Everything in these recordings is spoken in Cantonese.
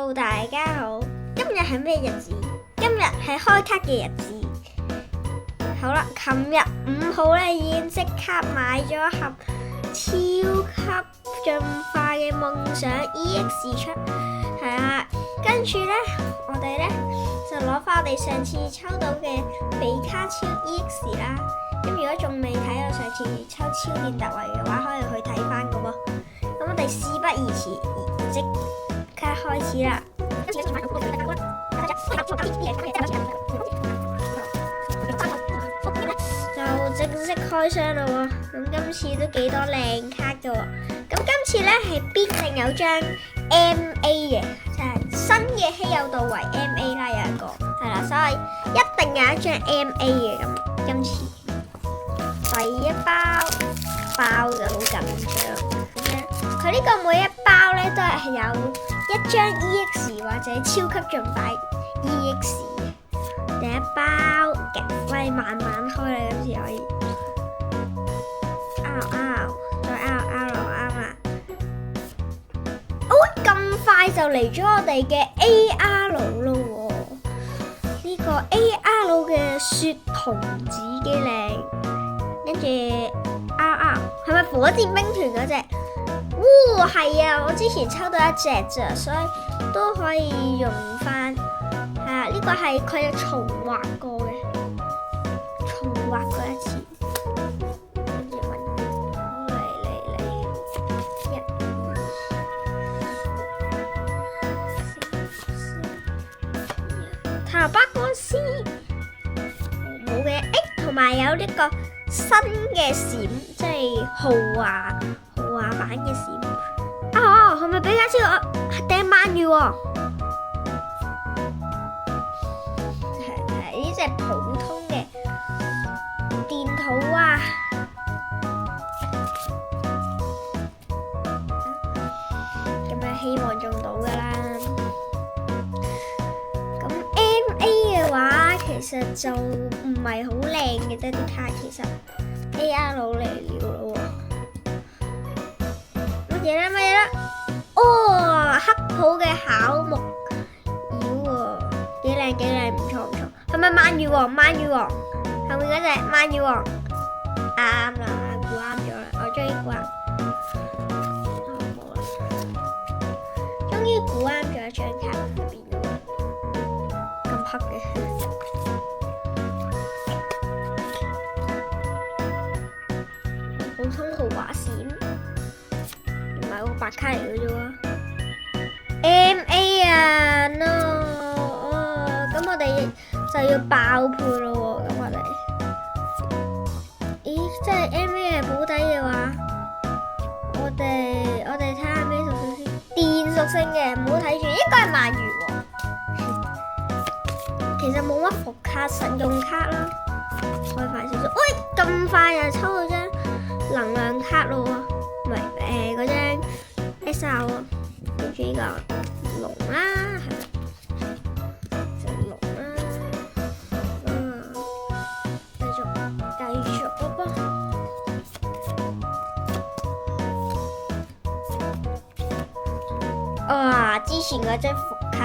Hello， 大家好，今日係咩日子？今日係開卡嘅日子。好啦，琴日5號咧已經即刻買咗盒超級進化嘅夢想 EX 出，係啦。跟住咧，我哋咧就攞翻我哋上次抽到嘅比卡超 EX 啦。咁如果仲未睇我上次抽超電特惠嘅話，可以去睇翻噶喎。咁我哋事不宜遲，即刻開始啦！就正式開箱啦喎。咁今次都幾多靚卡噶喎。咁今次咧係必定有張 MA 嘅，就係新嘅稀有度為 MA 啦，有一個係啦，所以一定有一張 MA 嘅。咁今次第一包就好緊張。佢呢個每一包咧都係有一張 EX 或者超級進化 EX 嘅。第一包極快慢慢開啦，今次可以再拗落啱啦。咁快就嚟咗我哋嘅 AR 咯喎！呢個 AR 嘅雪童子幾靚，跟住係咪火箭兵團嗰隻？係啊，我之前抽到一隻咋，所以都可以用翻。係啊，呢個係佢有重畫過嘅，重畫過一次。跟住嚟，塔巴哥斯冇嘅，同埋有呢個新嘅閃，即係豪華版嘅閃。係咪比卡超掟鰻魚喎？係呢隻普通嘅電土啊！咁樣希望中到噶啦。咁 MA 嘅話，其實就唔係好靚嘅啫，啲卡其實 AR 嚟了喎。乜嘢啦？黑普嘅巧木妖喎，幾靚，唔錯。係咪鰻魚王？後面嗰隻鰻魚王啱啦，估啱咗啦，我終於估啱。好啦，終於估啱咗一張卡入邊咁黑嘅。普通豪華閃，唔係個白卡嚟嘅啫喎。MA 啊 no， 咁我哋就要爆配咯喎，咁我哋，咦，即係 MA 係保底嘅話，我哋睇下咩屬性先，電屬性嘅，唔好睇住，應該係鰻魚喎。其實冇乜伏卡，實用卡啦，開快少少，喂，咁快就抽到張能量卡咯喎，唔係嗰張 SR 喎。跟住呢個龍啦，隻龍啦，繼續咯噃。之前嗰張伏卡，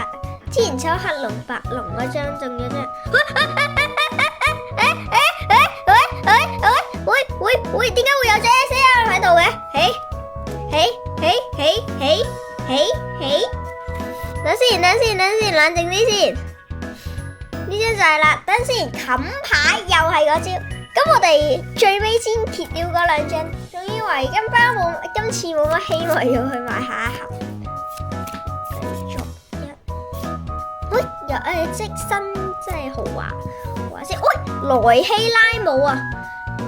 之前抽黑龍白龍嗰張中咗張。喂，點解會有隻 SR 喺度嘅？等先，冷靜啲先。呢張就係啦，等先，冚牌又係嗰招。咁我哋最尾先揭掉嗰兩張，仲以為今次冇乜希望要去買下一盒。繼續即新即係豪華先。萊希拉姆啊，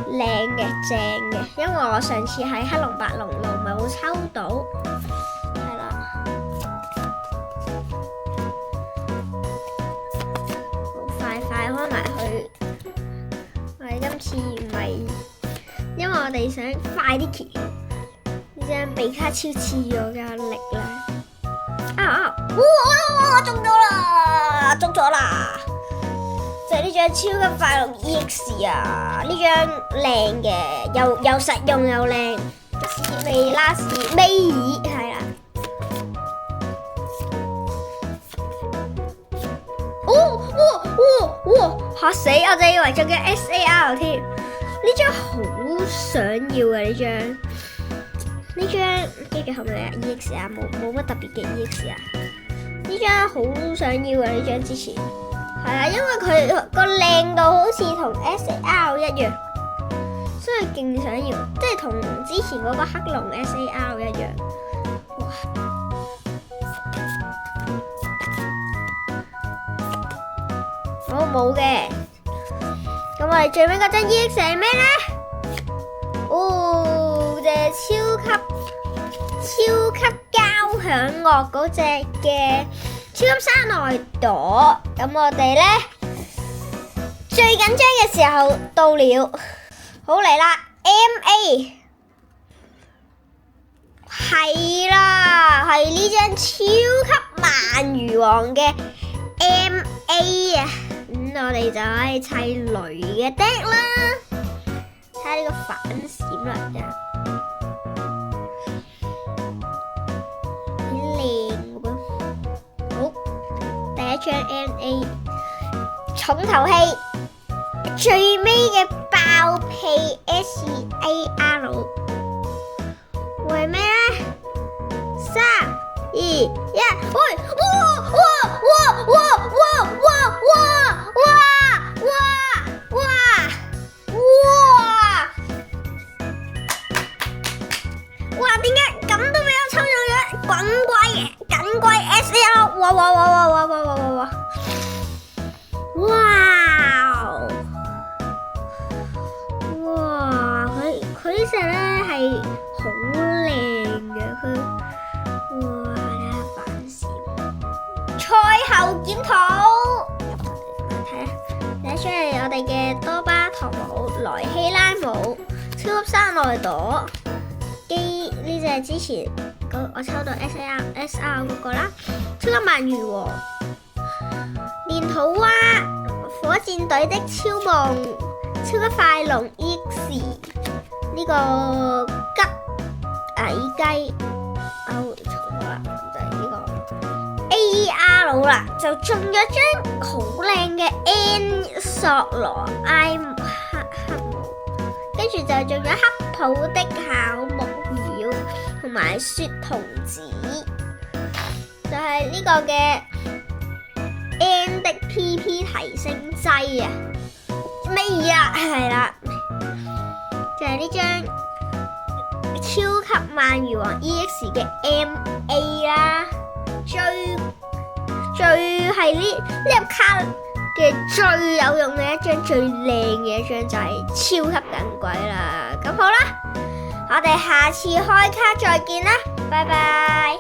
靚嘅正嘅，因為我上次喺黑龍白龍路冇抽到。開埋去，我哋今次唔係，因為我哋想快啲揭呢張比卡超賜予我嘅力量。我中咗啦！就係呢張超級快樂 EX 啊！呢張靚嘅，又實用又靚，尾拉士尾耳係啦。哇！嚇死我，就以為仲有 SAR 添。呢張好想要啊！呢張叫後尾啊 EX 啊，冇乜特別嘅 EX 啊。呢張好想要啊！呢張之前係啊，因為佢個靚度好似同 SAR 一樣，所以勁想要，即係同之前嗰個黑龍 SAR 一樣。哇！好冇嘅，咁我哋最尾嗰張 EX 係咩咧？哦，隻超級交響樂嗰隻嘅超級山內朵。咁我哋咧最緊張嘅時候到了，好嚟啦 MA 係啦，係呢張超級鰻魚王嘅 MA 啊！我哋就可以砌雷嘅 deck 啦，睇下呢個反閃啦，幾靚嘅噃。好，第一張 MA 重頭戲，最尾嘅爆屁 SAR 為咩咧？3、2、1，喂！哇！點解咁都俾我抽中咗？緊貴 SAR！ 哇！佢呢隻咧係好靚嘅，哇！睇下反閃。賽後檢討，睇下第一張係我哋嘅多巴唐姆、萊希拉姆、超級山內朵。呢隻之前我抽到 SR 嗰個啦，超級鰻魚王、練土蛙、火箭隊的超夢、超級快龍 EX 呢個吉矮雞，重啦，就係呢個 AR 啦，就中咗張好靚嘅 N 索羅埃黑姆，跟住就中咗黑普的巧木妖同埋雪童子，就係呢個嘅 N 的 PP 提升劑啊，咩啊？係啦，就係呢張超級鰻魚王 EX 嘅 MA 啦，最係呢卡嘅最有用嘅一張，最靚嘅一張就係超級緊貴啦。咁好啦，我哋下次開卡再見啦，拜拜。